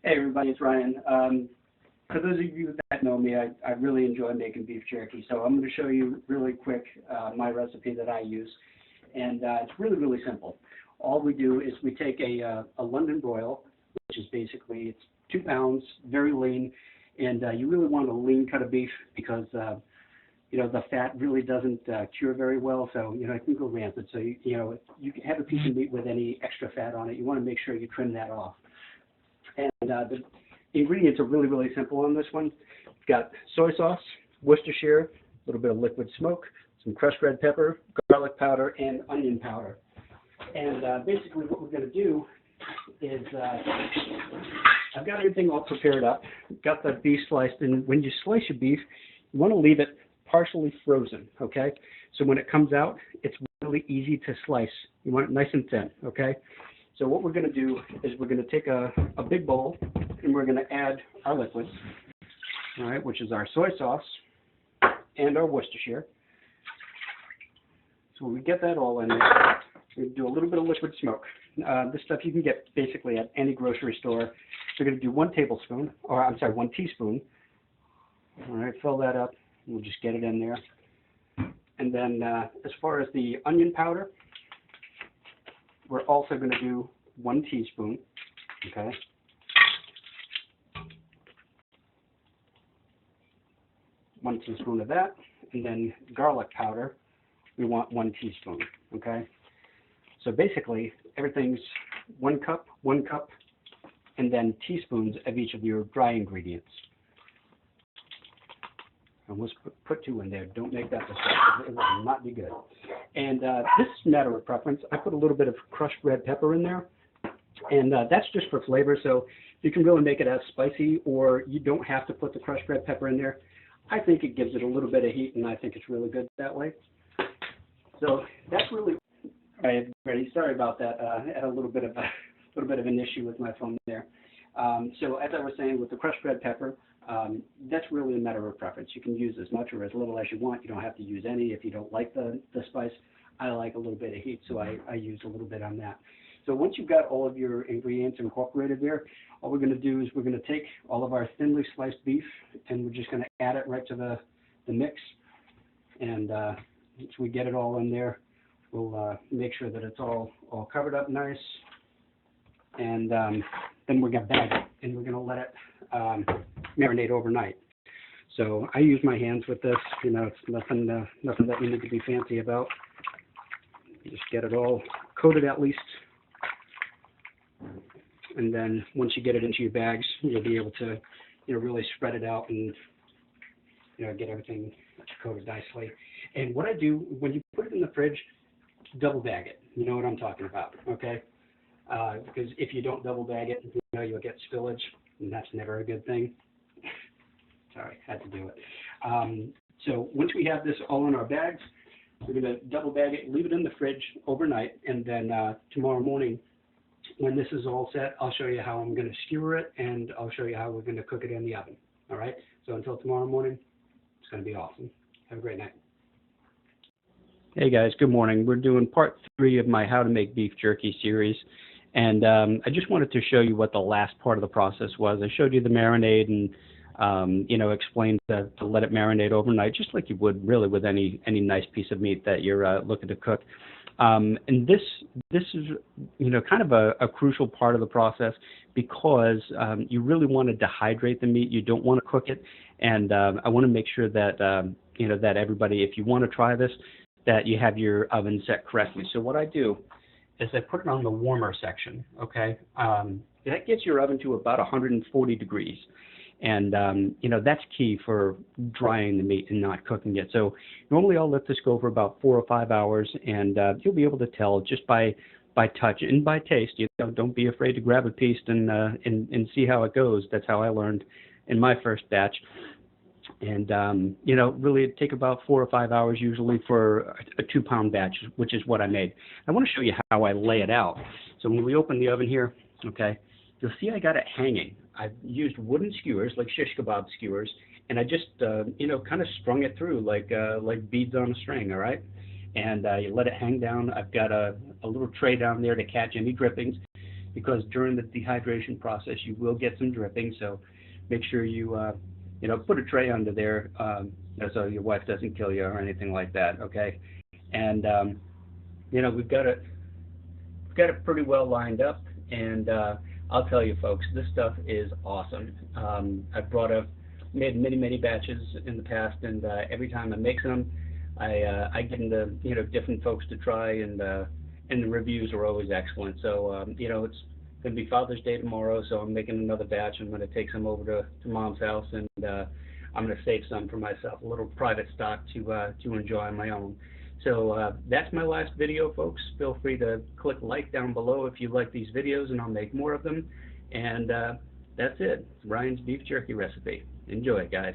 Hey everybody, it's Ryan. For those of you that know me, I really enjoy making beef jerky, so I'm going to show you really quick my recipe that I use, and it's really, really simple. All we do is we take a London broil, which is basically, it's 2 pounds, very lean, and you really want a lean cut of beef because you know, the fat really doesn't cure very well, so, you know, it can go rancid. So, you know, you can have a piece of meat with any extra fat on it. You want to make sure you trim that off. And the ingredients are really, really simple on this one. You've got soy sauce, Worcestershire, a little bit of liquid smoke, some crushed red pepper, garlic powder, and onion powder. And basically what we're going to do is I've got everything all prepared up. Got the beef sliced, and when you slice your beef, you want to leave it partially frozen, okay? So when it comes out, it's really easy to slice. You want it nice and thin, okay? So what we're going to do is we're going to take a big bowl, and we're going to add our liquids, all right, which is our soy sauce and our Worcestershire. So when we get that all in there, we do a little bit of liquid smoke. This stuff you can get basically at any grocery store. We're going to do 1 tablespoon, or I'm sorry, 1 teaspoon. All right, fill that up. We'll just get it in there. And then as far as the onion powder, we're also going to do 1 teaspoon, okay? One teaspoon of that, and then garlic powder, we want 1 teaspoon, okay? So basically, everything's 1 cup, and then teaspoons of each of your dry ingredients. And let's put 2 in there. Don't make that mistake. It will not be good. And this is a matter of preference. I put a little bit of crushed red pepper in there, and that's just for flavor. So you can really make it as spicy, or you don't have to put the crushed red pepper in there. I think it gives it a little bit of heat, and I think it's really good that way. So that's really. All right, everybody. Sorry about that. I had a little bit of an issue with my phone there. So as I was saying, with the crushed red pepper, that's really a matter of preference. You can use as much or as little as you want. You don't have to use any if you don't like the spice. I like a little bit of heat, so I use a little bit on that. So once you've got all of your ingredients incorporated there, all we're going to do is we're going to take all of our thinly sliced beef, and we're just going to add it right to the mix. And once we get it all in there, we'll make sure that it's all covered up nice. And then we're going to bag it, and we're going to let it marinate overnight. So I use my hands with this. You know, it's nothing that you need to be fancy about. You just get it all coated at least, and then once you get it into your bags, you'll be able to, you know, really spread it out and, you know, get everything coated nicely. And what I do when you put it in the fridge, double bag it. You know what I'm talking about, okay? Because if you don't double bag it, you know, you'll get spillage, and that's never a good thing. Sorry, had to do it. So once we have this all in our bags, we're going to double bag it, leave it in the fridge overnight, and then tomorrow morning, when this is all set, I'll show you how I'm going to skewer it, and I'll show you how we're going to cook it in the oven. All right? So until tomorrow morning, it's going to be awesome. Have a great night. Hey guys, good morning. We're doing part 3 of my How to Make Beef Jerky series. And I just wanted to show you what the last part of the process was. I showed you the marinade and, you know, explained to let it marinate overnight, just like you would really with any nice piece of meat that you're looking to cook. And this is, you know, kind of a crucial part of the process because you really want to dehydrate the meat. You don't want to cook it. And I want to make sure that, you know, that everybody, if you want to try this, that you have your oven set correctly. So what I do is I put it on the warmer section, okay? That gets your oven to about 140 degrees. And, you know, that's key for drying the meat and not cooking it. So normally I'll let this go for about 4 or 5 hours, and you'll be able to tell just by touch and by taste. You know, don't be afraid to grab a piece and see how it goes. That's how I learned in my first batch. And, you know, really it'd take about 4 or 5 hours usually for a 2-pound batch, which is what I made. I want to show you how I lay it out. So when we open the oven here, okay, you'll see I got it hanging. I've used wooden skewers, like shish kebab skewers, and I just, you know, kind of strung it through like beads on a string, all right? And you let it hang down. I've got a little tray down there to catch any drippings. because during the dehydration process you will get some dripping. So make sure you put a tray under there so your wife doesn't kill you or anything like that. Okay, and we've got it pretty well lined up, and I'll tell you folks, this stuff is awesome. I've made many batches in the past, and every time I'm making them, I give them to different folks to try, and the reviews are always excellent. So it's going to be Father's Day tomorrow, so I'm making another batch. I'm going to take some over to Mom's house, and I'm going to save some for myself, a little private stock to enjoy on my own. So that's my last video, folks. Feel free to click like down below if you like these videos, and I'll make more of them. And that's it. Ryan's beef jerky recipe. Enjoy, guys.